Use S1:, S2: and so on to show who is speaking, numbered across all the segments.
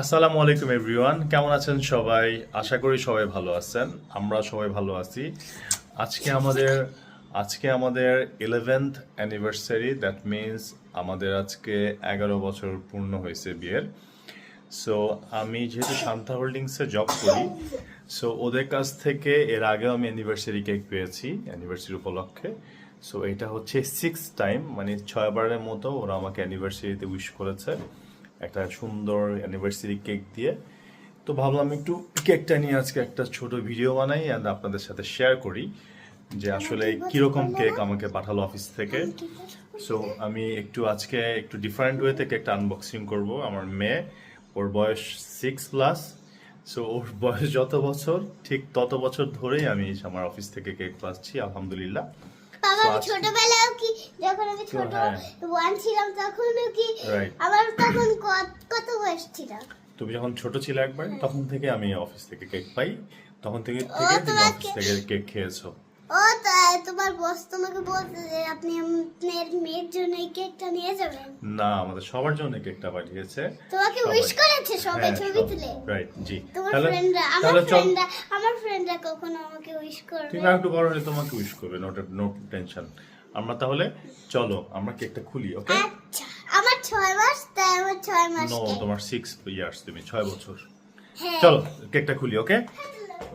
S1: আসসালামু আলাইকুম এভরিওয়ান, কেমন আছেন সবাই? আশা করি সবাই ভালো আছেন। আমরা সবাই ভালো আছি। আজকে আমাদের আজকে আমাদের 11th অ্যানিভার্সারি, দ্যাট মিনস আমাদের আজকে 11 বছর পূর্ণ হয়েছে বিয়ের। সো আমি যেহেতু শান্তা হোল্ডিংসে জব করি, সো ওদের কাছ থেকে এর আগেও আমি অ্যানিভার্সারি কেক পেয়েছি অ্যানিভার্সারি উপলক্ষে। সো এটা হচ্ছে 6th টাইম, মানে 6বারের মতো ওরা আমাকে অ্যানিভার্সারিতে উইশ করেছে একটা সুন্দর অ্যানিভার্সারি কেক দিয়ে। তো ভাবলাম একটু কেকটা নিয়ে আজকে একটা ছোট ভিডিও বানাই অ্যান্ড আপনাদের সাথে শেয়ার করি যে আসলে কিরকম কেক আমাকে পাঠালো অফিস থেকে। সো আমি আজকে একটু ডিফারেন্ট ওয়েতে কেকটা আনবক্সিং করব। আমার মেয়ে, ওর বয়স 6+। সো ওর বয়স যত বছর ঠিক তত বছর ধরেই আমি আমার অফিস থেকে কেক পাচ্ছি, আলহামদুলিল্লাহ।
S2: বাবা,
S1: তো
S2: আমি
S1: আজকে
S2: ছোটবেলায় কি যখন আমি ছোট
S1: হ্যাঁ,
S2: ওয়ান ছিলাম তখনও কি
S1: রাইট,
S2: আমার তখন কত বয়স ছিল?
S1: তুমি যখন ছোট ছিলে একবার, তখন থেকে আমি অফিস থেকে কেক পাই। তখন থেকে
S2: ও
S1: থেকে তুমি অফিস
S2: তোমাকে
S1: থেকে কেক খেয়েছো।
S2: ও তাই তোমার বস তোমাকে বলতে যে আপনি আপনার মেয়ের জন্য এই কেকটা নিয়ে যাবেন।
S1: না, আমাদের সবার জন্য কেকটা পাঠিয়েছে।
S2: তোমাকে
S1: সবাই,
S2: উইশ করেছে সবাই
S1: হ্যাঁ
S2: ছবি
S1: সব,
S2: তুলে।
S1: রাইট, জি।
S2: তোমার
S1: তাহলে
S2: ফ্রেন্ডরা
S1: তাহলে চল,
S2: আমার ফ্রেন্ডরা কখনো আমাকে উইশ করবে?
S1: তুমি আর একটু বড় হলে তোমাকে উইশ করবে, নো টেনশন। আমরা তাহলে চলো আমরা কেকটা খুলি, ওকে?
S2: আচ্ছা, আমার 6 মাস, তাই আমার 6 মাস
S1: নো,
S2: কেক।
S1: তোমার 6 ইয়ার্স, তুমি 6 বছর।
S2: হ্যাঁ,
S1: চলো কেকটা খুলি, ওকে?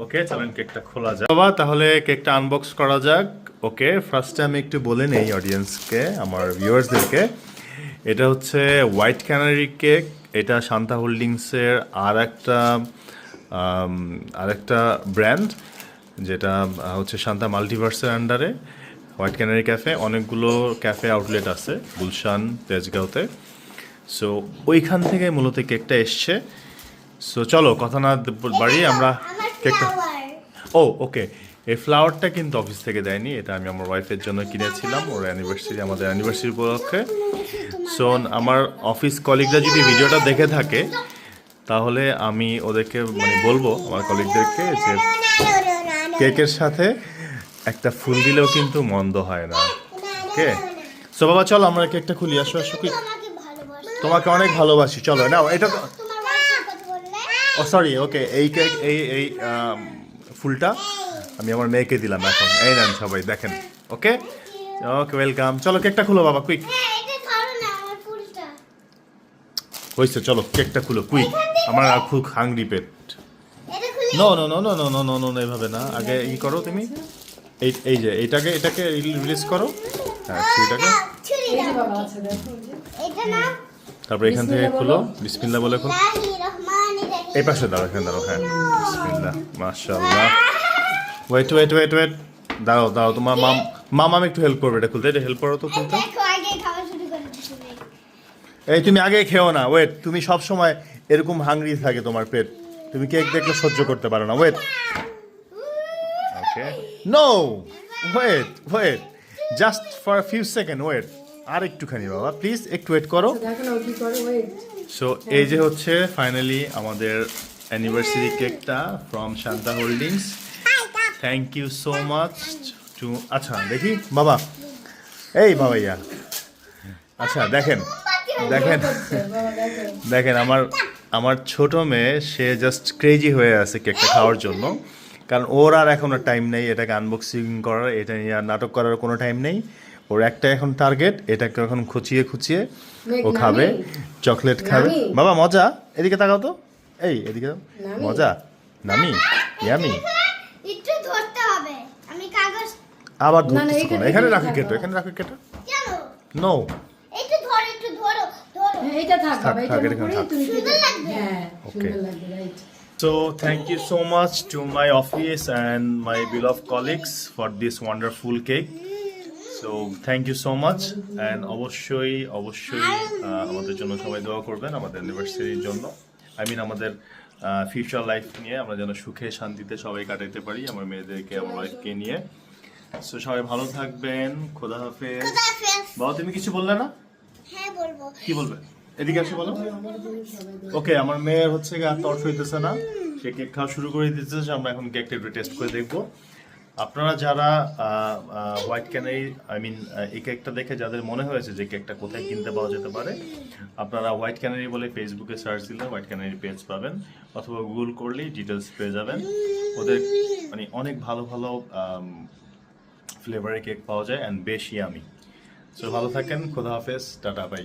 S1: ওকে, চলেন কেকটা খোলা যাক বাবা। তাহলে কেকটা আনবক্স করা যাক। ওকে, ফার্স্টে আমি একটু বলে নেই অডিয়েন্সকে, আমার ভিউয়ার্সদেরকে, এটা হচ্ছে হোয়াইট ক্যানারি কেক। এটা শান্তা হোল্ডিংসের আর একটা ব্র্যান্ড, যেটা হচ্ছে শান্তা মাল্টিভার্সের আন্ডারে। হোয়াইট ক্যানারি ক্যাফে, অনেকগুলো ক্যাফে আউটলেট আছে গুলশান, তেজগাঁওতে। সো ওইখান থেকে মূলত কেকটা এসছে। সো চলো কথা না বাড়িয়ে আমরা
S2: আমার
S1: কেকটা,
S2: ফ্লাওয়ার।
S1: ওকে, এই ফ্লাওয়ারটা কিন্তু অফিস থেকে দেয়নি, এটা আমি আমার ওয়াইফের জন্য কিনেছিলাম ওর অ্যানিভার্সারি, আমাদের অ্যানিভার্সারি উপলক্ষে। সো আমার অফিস কলিগরা যদি ভিডিওটা দেখে থাকে, তাহলে আমি ওদেরকে মানে বলবো আমার কলিগদেরকে যে কেকের সাথে একটা ফুল দিলেও কিন্তু মন্দ হয় না। ওকে, সো বাবা চলো আমরা কেকটা খুলি, আসো আসো। কি,
S2: তোমাকে ভালোবাসি।
S1: তোমাকে অনেক ভালোবাসি, চলো নাও এটা।
S2: তোমার ওয়াইফের কথা বললে?
S1: ও সরি, ওকে, এই কেক এই এই ফুলটা আমি আমার মেয়েকে দিলাম এখন। এই নেন সবাই দেখেন, ওকে ওকে, ওয়েলকাম। চলো কেকটা খুলো বাবা, কুইক।
S2: হ্যাঁ, এটা ধরো না আমার ফুলটা।
S1: হয়েছে, চলো কেকটা খুলো কুইক, আমার আর খুব হাংরি পেট।
S2: এটা খুলে
S1: no no no no no no no no no, এইভাবে না, আগে ই করো তুমি, এই যে এটাকে রিলিজ করো, হ্যাঁ ছুরিটাকে।
S2: ছুরি
S3: এই যে
S2: দাও।
S3: বাবা আছে দেখো এই যে।
S2: এটা না
S1: তারপর এখান থেকে খুলো, বিসমিল্লাহ বলে খুলো।
S2: বিসমিল্লাহির রহমানির রহিম।
S1: এই পাশে দাঁড়াও, এখানে দাঁড়াও, হ্যাঁ বিসমিল্লাহ, মাশাআল্লাহ। ওয়েট, দাঁড়াও, তোমার মাম একটু হেল্প করবে এটা খুলতে, এটা হেল্প করো তো খুলতে।
S2: দেখো, আগে খাওয়া শুরু করে দিছি।
S1: এই তুমি আগে খেও না, ওয়েট, তুমি সব সময় এরকম হাংরি থাকে তোমার পেট, তুমি কেক দেখলে সহ্য করতে পারো না। Wait, okay, no, wait, just for a few second, wait, আর একটুখানি বাবা প্লিজ, একটু ওয়েট করো।
S3: আচ্ছা, দেখো না ও কি করে ওয়েট।
S1: সো এই যে হচ্ছে ফাইনালি আমাদের অ্যানিভার্সারি কেকটা from Shanta Holdings. Thank you so much to, আচ্ছা দেখি বাবা, এই বাবাইয়া, আচ্ছা দেখেন দেখেন
S3: বাবা দেখো।
S1: দেখেন আমার ছোট মেয়ে, সে জাস্ট ক্রেজি হয়ে আছে কেকটা খাওয়ার জন্য, কারণ ওর আর এখন টাইম নেই এটাকে আনবক্সিং করার, এটা নিয়ে আর নাটক করার কোনো টাইম নেই। ওর একটা এখন টার্গেট, এটাকে এখন খুঁচিয়ে ও খাবে, চকলেট খাবে।
S3: নামি?
S1: বাবা মজা, এদিকে তাকাও তো, এই এদিকে তাকাও।
S3: নামি?
S1: মজা, নামি, ইয়ামি।
S2: একটু ধরতে হবে, আমি কাগজ
S1: আবার
S3: না,
S1: ধরতেছো কেন?
S3: এখানে
S1: এখানে রাখো
S3: রাখো।
S1: কেটো, এখানে রাখো কেটো।
S2: কেন?
S1: নো,
S2: একটু ধরো।
S3: হ্যাঁ, এটা থাক
S1: থাক,
S3: বাবা,
S1: থাক,
S3: এটা
S1: এরকম
S3: উপরে
S1: থাক।
S3: তুমি
S2: সুন্দর লাগবে।
S3: হ্যাঁ,
S1: Okay.
S3: সুন্দর লাগবে, right.
S1: So thank you so much to my office and my beloved colleagues for this wonderful cake. So thank you so much, and অবশ্যই আমাদের জন্য সবাই দোয়া করবেন আমাদের অ্যানিভার্সারির জন্য। আমাদের ফিউচার লাইফ নিয়ে আমরা যেন সুখে শান্তিতে সবাই কাটাতে পারি, আমার মেয়েদেরকে, আমার ওয়াইফকে নিয়ে। সো সবাই ভালো থাকবেন, খোদা হাফেজ।
S2: খোদা হাফেজ।
S1: বাবা তুমি কিছু বললে না,
S2: হ্যাঁ, বলবো।
S1: কি বলবে? এদিকে এসে বলো। ওকে, আমার মেয়ের হচ্ছে গিয়ে আর তর্স হইতেছে না, সে কেক খাওয়া শুরু করে দিতেছে। আমরা এখন কেকটা একটু টেস্ট করে দেখবো। আপনারা যারা হোয়াইট ক্যানারি এই কেকটা দেখে যাদের মনে হয়েছে যে কেকটা কোথায় কিনতে পাওয়া যেতে পারে, আপনারা হোয়াইট ক্যানারি বলে ফেসবুকে সার্চ দিলে হোয়াইট ক্যানারি পেজ পাবেন, অথবা গুগল করলেই ডিটেলস পেয়ে যাবেন। ওদের অনেক ভালো ভালো ফ্লেভারের কেক পাওয়া যায় অ্যান্ড বেশি আমি। সো ভালো থাকেন, খোদা হাফেজ, টাটা বাই।